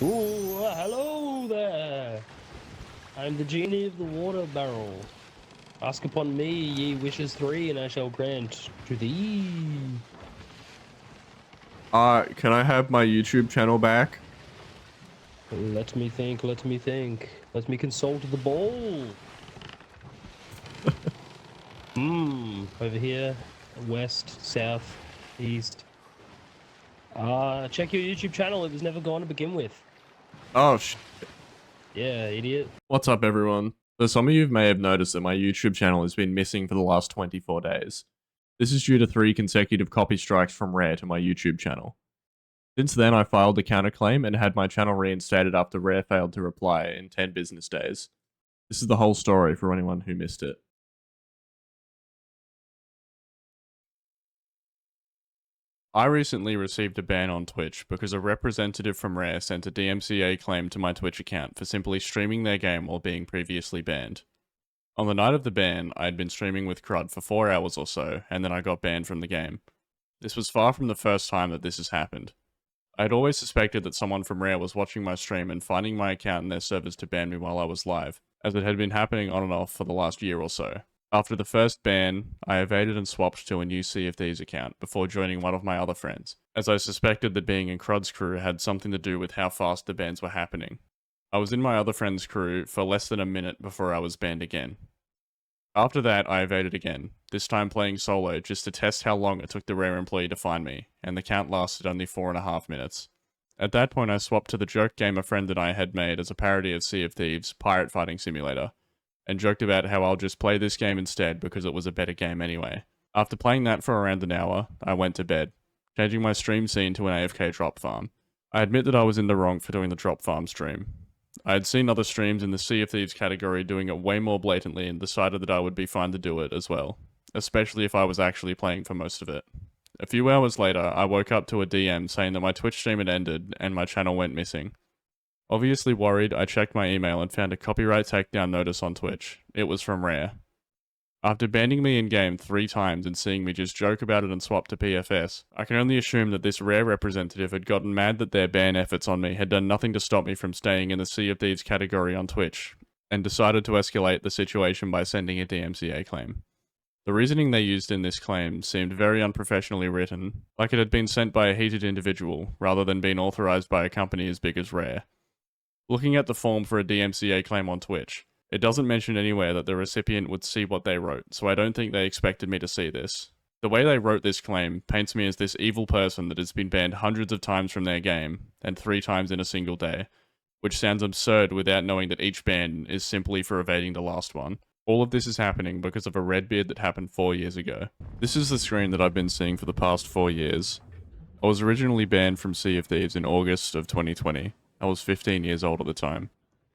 Ooh, hello there. I'm the genie of the water barrel. Ask upon me, ye wishes three, and I shall grant to thee. Can I have my YouTube channel back? Let me think, let me think. Let me consult the bowl. Over here, west, south, east. Check your YouTube channel. It was never going to begin with. Oh, Yeah, idiot. What's up, everyone? So some of you may have noticed that my YouTube channel has been missing for the last 24 days. This is due to 3 consecutive copy strikes from Rare to my YouTube channel. Since then, I filed a counterclaim and had my channel reinstated after Rare failed to reply in 10 business days. This is the whole story for anyone who missed it. I recently received a ban on Twitch because a representative from Rare sent a DMCA claim to my Twitch account for simply streaming their game while being previously banned. On the night of the ban, I had been streaming with Crud for 4 hours or so, and then I got banned from the game. This was far from the first time that this has happened. I had always suspected that someone from Rare was watching my stream and finding my account in their servers to ban me while I was live, as it had been happening on and off for the last year or so. After the first ban, I evaded and swapped to a new Sea of Thieves account before joining one of my other friends, as I suspected that being in Crud's crew had something to do with how fast the bans were happening. I was in my other friend's crew for less than a minute before I was banned again. After that, I evaded again, this time playing solo just to test how long it took the Rare employee to find me, and the count lasted only 4.5 minutes. At that point, I swapped to the joke game a friend and I had made as a parody of Sea of Thieves, Pirate Fighting Simulator, and joked about how I'll just play this game instead because it was a better game anyway. After playing that for around an hour, I went to bed, changing my stream scene to an AFK drop farm. I admit that I was in the wrong for doing the drop farm stream. I had seen other streams in the Sea of Thieves category doing it way more blatantly and decided that I would be fine to do it as well, especially if I was actually playing for most of it. A few hours later, I woke up to a DM saying that my Twitch stream had ended and my channel went missing. Obviously worried, I checked my email and found a copyright takedown notice on Twitch. It was from Rare. After banning me in-game 3 times and seeing me just joke about it and swap to PFS, I can only assume that this Rare representative had gotten mad that their ban efforts on me had done nothing to stop me from staying in the Sea of Thieves category on Twitch, and decided to escalate the situation by sending a DMCA claim. The reasoning they used in this claim seemed very unprofessionally written, like it had been sent by a heated individual, rather than being authorized by a company as big as Rare. Looking at the form for a DMCA claim on Twitch, it doesn't mention anywhere that the recipient would see what they wrote, so I don't think they expected me to see this. The way they wrote this claim paints me as this evil person that has been banned hundreds of times from their game, and 3 times in a single day, which sounds absurd without knowing that each ban is simply for evading the last one. All of this is happening because of a Redbeard that happened 4 years ago. This is the screen that I've been seeing for the past 4 years. I was originally banned from Sea of Thieves in August of 2020. I was 15 years old at the time.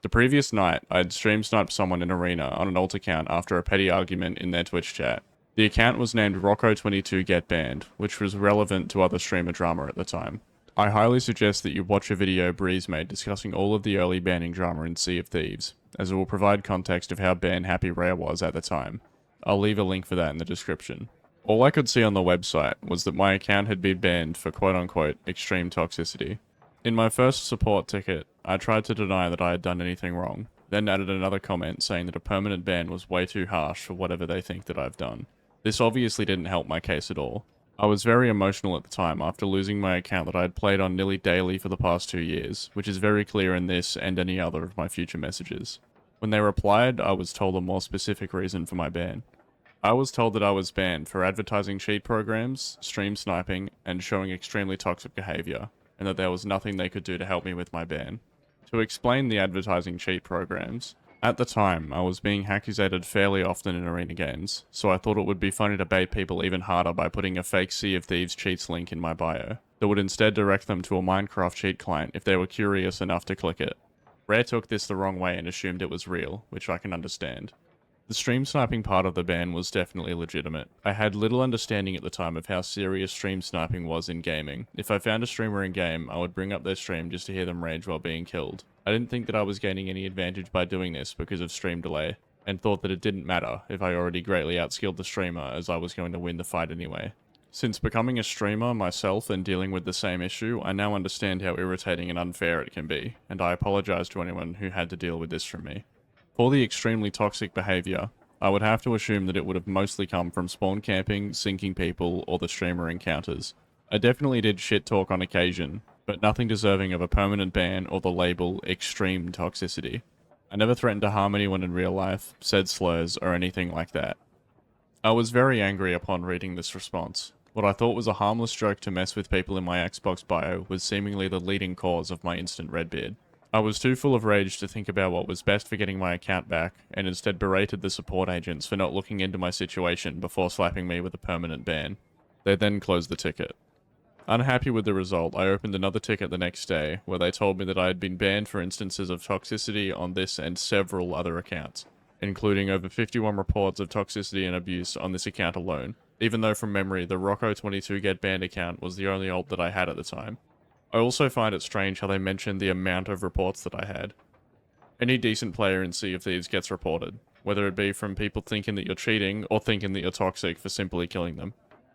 The previous night, I had stream sniped someone in Arena on an alt account after a petty argument in their Twitch chat. The account was named Rocco22GetBanned, which was relevant to other streamer drama at the time. I highly suggest that you watch a video Breeze made discussing all of the early banning drama in Sea of Thieves, as it will provide context of how ban happy Rare was at the time. I'll leave a link for that in the description. All I could see on the website was that my account had been banned for quote-unquote extreme toxicity. In my first support ticket, I tried to deny that I had done anything wrong, then added another comment saying that a permanent ban was way too harsh for whatever they think that I've done. This obviously didn't help my case at all. I was very emotional at the time after losing my account that I had played on nearly daily for the past 2 years, which is very clear in this and any other of my future messages. When they replied, I was told a more specific reason for my ban. I was told that I was banned for advertising cheat programs, stream sniping, and showing extremely toxic behavior, and that there was nothing they could do to help me with my ban. To explain the advertising cheat programs, at the time, I was being accusated fairly often in arena games, so I thought it would be funny to bait people even harder by putting a fake Sea of Thieves cheats link in my bio, that would instead direct them to a Minecraft cheat client if they were curious enough to click it. Rare took this the wrong way and assumed it was real, which I can understand. The stream sniping part of the ban was definitely legitimate. I had little understanding at the time of how serious stream sniping was in gaming. If I found a streamer in game, I would bring up their stream just to hear them rage while being killed. I didn't think that I was gaining any advantage by doing this because of stream delay, and thought that it didn't matter if I already greatly outskilled the streamer as I was going to win the fight anyway. Since becoming a streamer myself and dealing with the same issue, I now understand how irritating and unfair it can be, and I apologize to anyone who had to deal with this from me. For the extremely toxic behavior, I would have to assume that it would have mostly come from spawn camping, sinking people, or the streamer encounters. I definitely did shit talk on occasion, but nothing deserving of a permanent ban or the label extreme toxicity. I never threatened to harm anyone in real life, said slurs, or anything like that. I was very angry upon reading this response. What I thought was a harmless joke to mess with people in my Xbox bio was seemingly the leading cause of my instant redbeard. I was too full of rage to think about what was best for getting my account back, and instead berated the support agents for not looking into my situation before slapping me with a permanent ban. They then closed the ticket. Unhappy with the result, I opened another ticket the next day, where they told me that I had been banned for instances of toxicity on this and several other accounts, including over 51 reports of toxicity and abuse on this account alone, even though from memory the Rocco22 Get Banned account was the only alt that I had at the time. I also find it strange how they mentioned the amount of reports that I had. Any decent player in Sea of Thieves gets reported, whether it be from people thinking that you're cheating or thinking that you're toxic for simply killing them.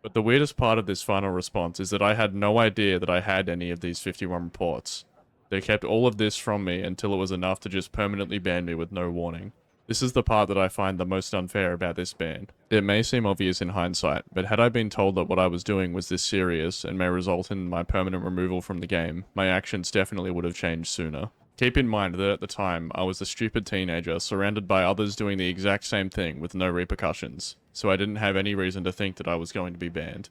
But the weirdest part of this final response is that I had no idea that I had any of these 51 reports. They kept all of this from me until it was enough to just permanently ban me with no warning. This is the part that I find the most unfair about this ban. It may seem obvious in hindsight, but had I been told that what I was doing was this serious and may result in my permanent removal from the game, my actions definitely would have changed sooner. Keep in mind that at the time, I was a stupid teenager surrounded by others doing the exact same thing with no repercussions, so I didn't have any reason to think that I was going to be banned.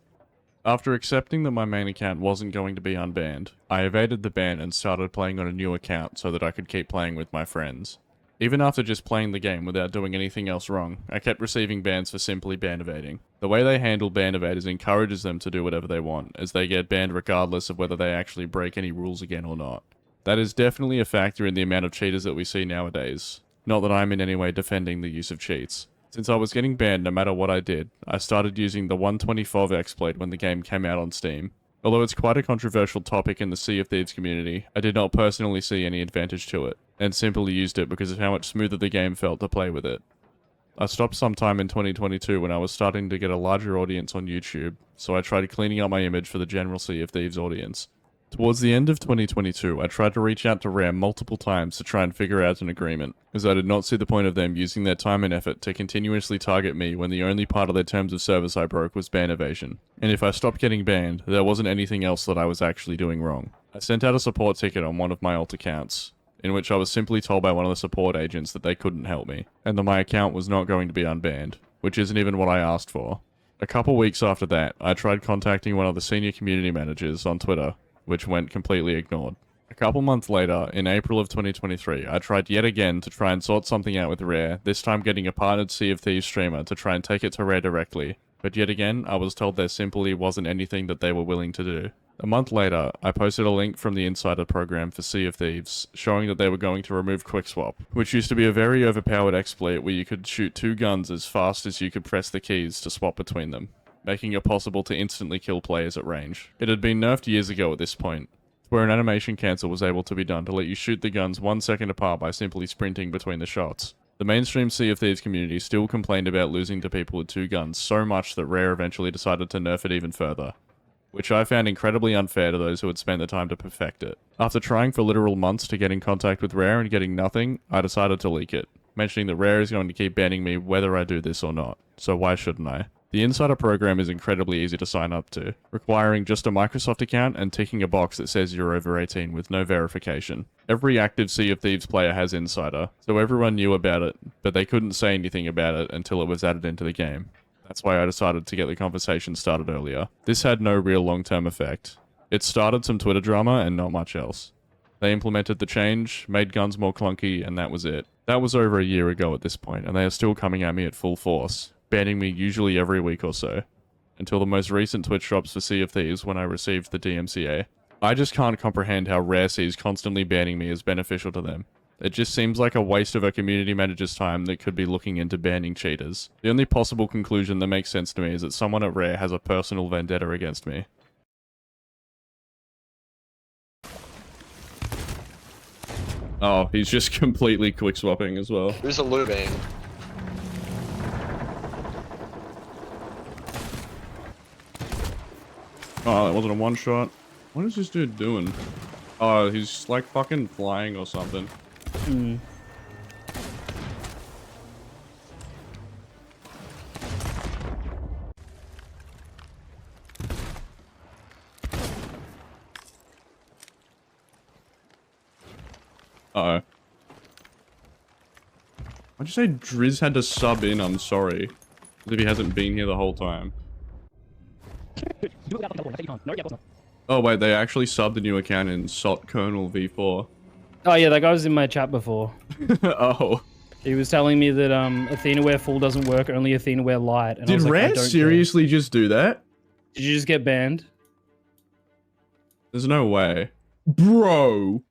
After accepting that my main account wasn't going to be unbanned, I evaded the ban and started playing on a new account so that I could keep playing with my friends. Even after just playing the game without doing anything else wrong, I kept receiving bans for simply ban evading. The way they handle ban evaders encourages them to do whatever they want, as they get banned regardless of whether they actually break any rules again or not. That is definitely a factor in the amount of cheaters that we see nowadays. Not that I'm in any way defending the use of cheats. Since I was getting banned no matter what I did, I started using the 125 exploit when the game came out on Steam. Although it's quite a controversial topic in the Sea of Thieves community, I did not personally see any advantage to it, and simply used it because of how much smoother the game felt to play with it. I stopped sometime in 2022 when I was starting to get a larger audience on YouTube, so I tried cleaning up my image for the general Sea of Thieves audience. Towards the end of 2022, I tried to reach out to Rare multiple times to try and figure out an agreement, as I did not see the point of them using their time and effort to continuously target me when the only part of their terms of service I broke was ban evasion. And if I stopped getting banned, there wasn't anything else that I was actually doing wrong. I sent out a support ticket on one of my alt accounts, in which I was simply told by one of the support agents that they couldn't help me, and that my account was not going to be unbanned, which isn't even what I asked for. A couple weeks after that, I tried contacting one of the senior community managers on Twitter, which went completely ignored. A couple months later, in April of 2023, I tried yet again to try and sort something out with Rare, this time getting a partnered Sea of Thieves streamer to try and take it to Rare directly, but yet again, I was told there simply wasn't anything that they were willing to do. A month later, I posted a link from the Insider program for Sea of Thieves, showing that they were going to remove Quickswap, which used to be a very overpowered exploit where you could shoot two guns as fast as you could press the keys to swap between them, making it possible to instantly kill players at range. It had been nerfed years ago at this point, where an animation cancel was able to be done to let you shoot the guns 1 second apart by simply sprinting between the shots. The mainstream Sea of Thieves community still complained about losing to people with two guns so much that Rare eventually decided to nerf it even further, which I found incredibly unfair to those who had spent the time to perfect it. After trying for literal months to get in contact with Rare and getting nothing, I decided to leak it, mentioning that Rare is going to keep banning me whether I do this or not, so why shouldn't I? The Insider program is incredibly easy to sign up to, requiring just a Microsoft account and ticking a box that says you're over 18 with no verification. Every active Sea of Thieves player has Insider, so everyone knew about it, but they couldn't say anything about it until it was added into the game. That's why I decided to get the conversation started earlier. This had no real long-term effect. It started some Twitter drama and not much else. They implemented the change, made guns more clunky, and that was it. That was over a year ago at this point, and they are still coming at me at full force, banning me usually every week or so, until the most recent Twitch drops for Sea of Thieves when I received the DMCA. I just can't comprehend how Rare sees constantly banning me as beneficial to them. It just seems like a waste of a community manager's time that could be looking into banning cheaters. The only possible conclusion that makes sense to me is that someone at Rare has a personal vendetta against me. Oh, he's just completely quick swapping as well. There's a looting. Oh, that wasn't a one shot. What is this dude doing? Oh, he's like fucking flying or something. Hmm. Uh-oh. Why'd you say Driz had to sub in? I'm sorry. As if he hasn't been here the whole time. Oh wait, they actually subbed a new account in Sot Colonel V4. Oh yeah, that guy was in my chat before. Oh. He was telling me that Athenaware full doesn't work, only Athenaware light. And I Did was like, I Rare don't seriously just do that? care. Did you just get banned? There's no way. Bro.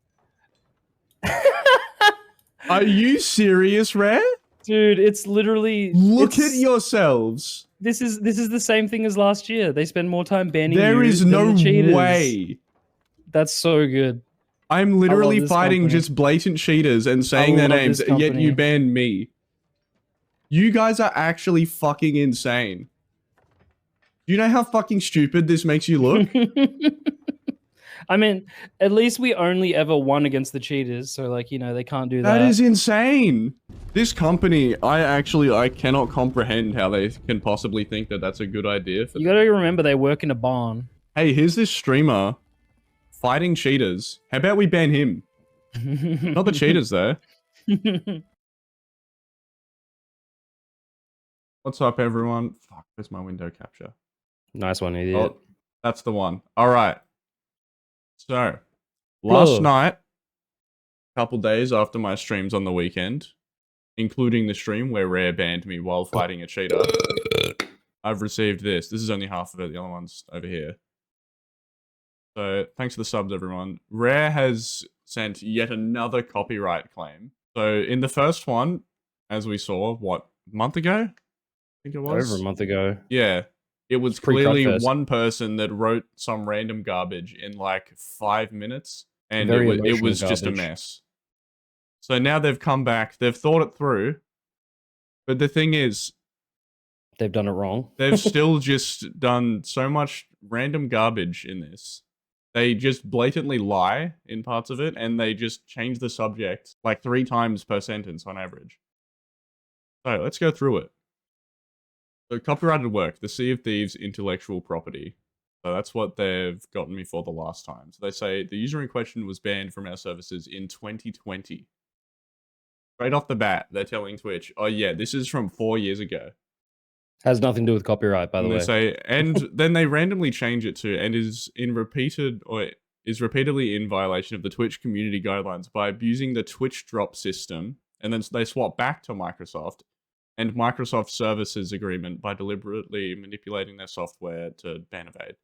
Are you serious, Rare? Dude, it's literally Look at yourselves. This is the same thing as last year. They spend more time banning There you is than no the cheaters. way. That's so good. I'm literally this fighting company. just blatant cheaters and saying their love names, this yet you company. banned me. You guys are actually fucking insane. Do you know how fucking stupid this makes you look? I mean, at least we only ever won against the cheaters, so like, you know, they can't do that. That is insane. This company, I cannot comprehend how they can possibly think that that's a good idea for You them. gotta remember they work in a barn. Hey, here's this streamer fighting cheaters. How about we ban him? Not the cheaters, though. What's up, everyone? Fuck, where's my window capture? Nice one, idiot. Oh, that's the one. All right. So, last night, a couple days after my streams on the weekend, including the stream where Rare banned me while fighting a cheater, I've received this. This is only half of it. The other one's over here. So, thanks for the subs, everyone. Rare has sent yet another copyright claim. So, in the first one, as we saw, what, a month ago? I think it was? Over a month ago. Yeah. It was clearly one person that wrote some random garbage in like 5 minutes, and it was just a mess. So now they've come back, they've thought it through, but the thing is, they've done it wrong. They've still just done so much random garbage in this. They just blatantly lie in parts of it, and they just change the subject like 3 times per sentence on average. So let's go through it. So copyrighted work, the Sea of Thieves intellectual property. So that's what they've gotten me for the last time. So they say the user in question was banned from our services in 2020. Straight off the bat, they're telling Twitch, oh yeah, this is from 4 years ago. Has nothing to do with copyright, by the way. They say, and then they randomly change it to, and is repeatedly in violation of the Twitch community guidelines by abusing the Twitch drop system, and then they swap back to Microsoft and Microsoft Services Agreement by deliberately manipulating their software to ban evade.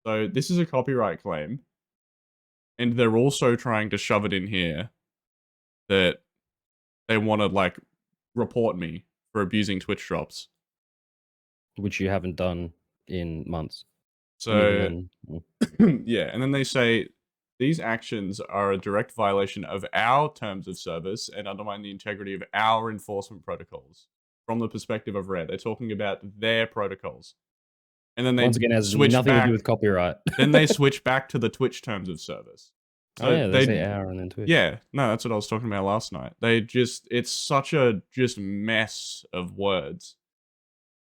So this is a copyright claim, and they're also trying to shove it in here that they want to like report me for abusing Twitch drops, which you haven't done in months. So yeah, and then they say these actions are a direct violation of our terms of service and undermine the integrity of our enforcement protocols. From the perspective of Rare, they're talking about their protocols. And then they once again has switch nothing back, to do with copyright. Then they switch back to the Twitch terms of service. So oh yeah, they say our and then Twitch. Yeah, no, that's what I was talking about last night. It's such a just mess of words.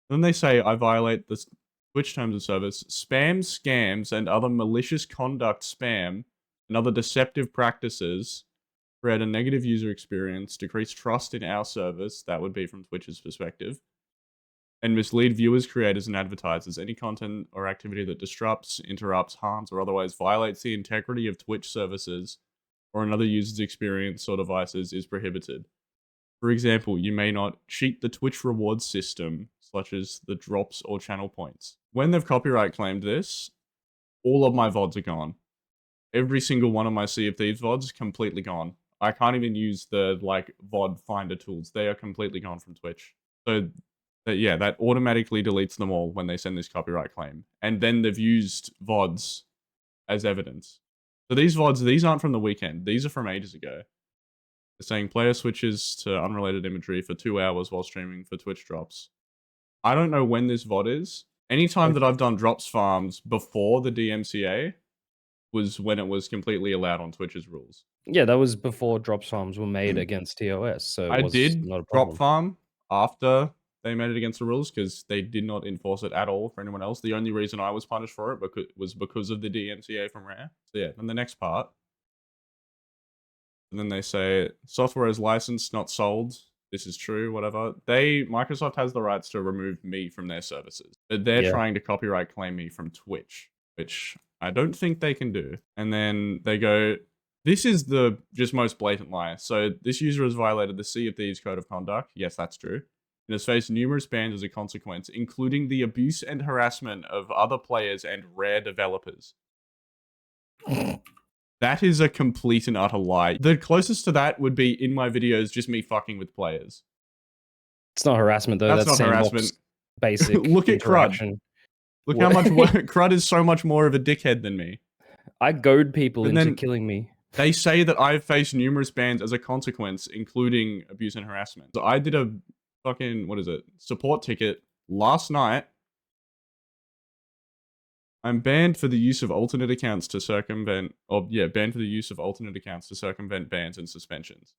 Then they say I violate the Twitch terms of service, spam, scams, and other malicious conduct spam and other deceptive practices create a negative user experience, decrease trust in our service, that would be from Twitch's perspective, and mislead viewers, creators, and advertisers. Any content or activity that disrupts, interrupts, harms, or otherwise violates the integrity of Twitch services or another user's experience or devices is prohibited. For example, you may not cheat the Twitch reward system, such as the drops or channel points. When they've copyright claimed this, all of my VODs are gone. Every single one of my Sea of Thieves VODs is completely gone. I can't even use the, like, VOD finder tools. They are completely gone from Twitch. So, yeah, that automatically deletes them all when they send this copyright claim. And then they've used VODs as evidence. So these VODs, these aren't from the weekend. These are from ages ago. They're saying player switches to unrelated imagery for 2 hours while streaming for Twitch drops. I don't know when this VOD is. Anytime that I've done drops farms before the DMCA was when it was completely allowed on Twitch's rules. Yeah, that was before drops farms were made against TOS, so I it was did not a drop problem. farm after they made it against the rules because they did not enforce it at all for anyone else. The only reason I was punished for it was because of the DMCA from Rare. So yeah, and the next part. And then they say, software is licensed, not sold. This is true, whatever. Microsoft has the rights to remove me from their services. But they're Yeah. trying to copyright claim me from Twitch, which I don't think they can do. And then they go, this is the just most blatant lie. So this user has violated the Sea of Thieves Code of Conduct. Yes, that's true. And has faced numerous bans as a consequence, including the abuse and harassment of other players and Rare developers. That is a complete and utter lie. The closest to that would be in my videos, just me fucking with players. It's not harassment though. That's not sandbox harassment. Basic Look at Crud. interaction. Look how much Crud is so much more of a dickhead than me. I goad people And into then killing me. They say that I've faced numerous bans as a consequence, including abuse and harassment. So I did a fucking, support ticket last night. I'm banned for the use of alternate accounts to circumvent, banned for the use of alternate accounts to circumvent bans and suspensions.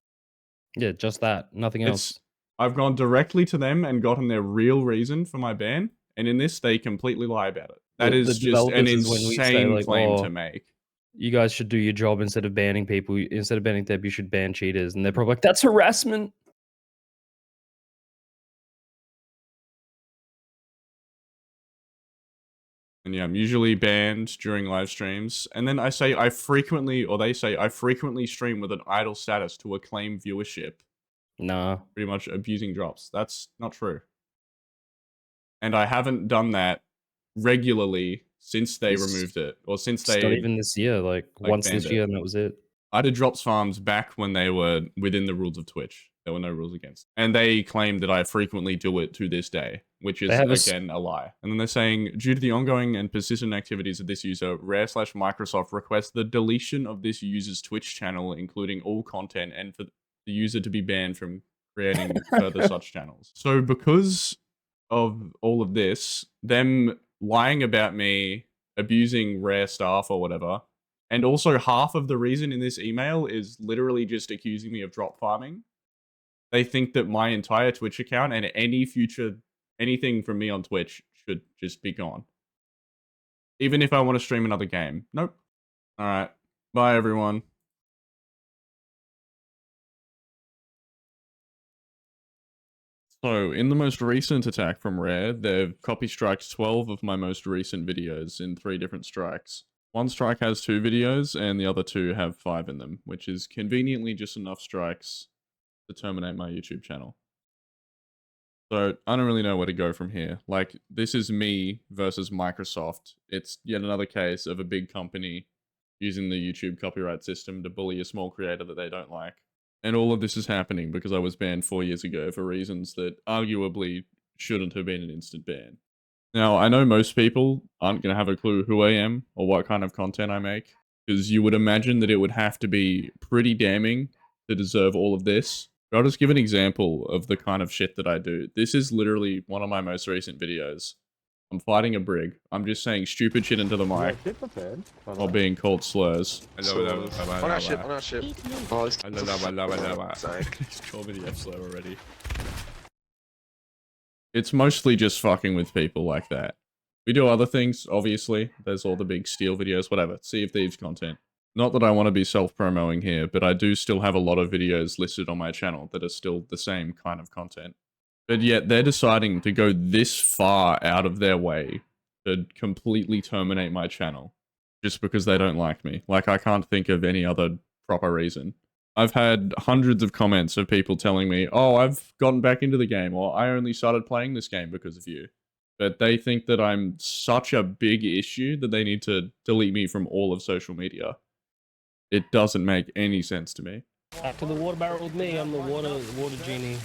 Yeah, just that. Nothing else. I've gone directly to them and gotten their real reason for my ban, and in this, they completely lie about it. That is just an insane claim to make. You guys should do your job instead of banning people. Instead of banning theb, you should ban cheaters. And they're probably like, that's harassment. And yeah, I'm usually banned during live streams. And then they say I frequently stream with an idle status to acclaim viewership. Nah. Pretty much abusing drops. That's not true. And I haven't done that regularly since they removed it. Or since they... Not even this year, like once this year and that was it. I did drops farms back when they were within the rules of Twitch. There were no rules against it. And they claimed that I frequently do it to this day, which is, again, a lie. And then they're saying, due to the ongoing and persistent activities of this user, Rare/Microsoft requests the deletion of this user's Twitch channel, including all content, and for the user to be banned from creating further such channels. So because of all of this, them lying about me, abusing Rare staff or whatever, and also half of the reason in this email is literally just accusing me of drop farming. They think that my entire Twitch account and anything from me on Twitch should just be gone. Even if I want to stream another game. Nope. Alright. Bye, everyone. So, in the most recent attack from Rare, they've copy-striked 12 of my most recent videos in 3 different strikes. One strike has 2 videos, and the other 2 have 5 in them, which is conveniently just enough strikes to terminate my YouTube channel. So, I don't really know where to go from here. Like, this is me versus Microsoft. It's yet another case of a big company using the YouTube copyright system to bully a small creator that they don't like. And all of this is happening because I was banned 4 years ago for reasons that arguably shouldn't have been an instant ban. Now, I know most people aren't going to have a clue who I am or what kind of content I make, because you would imagine that it would have to be pretty damning to deserve all of this. But I'll just give an example of the kind of shit that I do. This is literally one of my most recent videos. I'm fighting a brig. I'm just saying stupid shit into the mic while being called slurs. On our ship, on our ship. Oh, He's called me the F slur already. It's mostly just fucking with people like that. We do other things, obviously. There's all the big steal videos, whatever. Sea of Thieves content. Not that I want to be self-promoting here, but I do still have a lot of videos listed on my channel that are still the same kind of content. But yet they're deciding to go this far out of their way to completely terminate my channel just because they don't like me. Like, I can't think of any other proper reason. I've had hundreds of comments of people telling me, oh, I've gotten back into the game, or I only started playing this game because of you. But they think that I'm such a big issue that they need to delete me from all of social media. It doesn't make any sense to me. Back to the water barrel with me. I'm the water genie.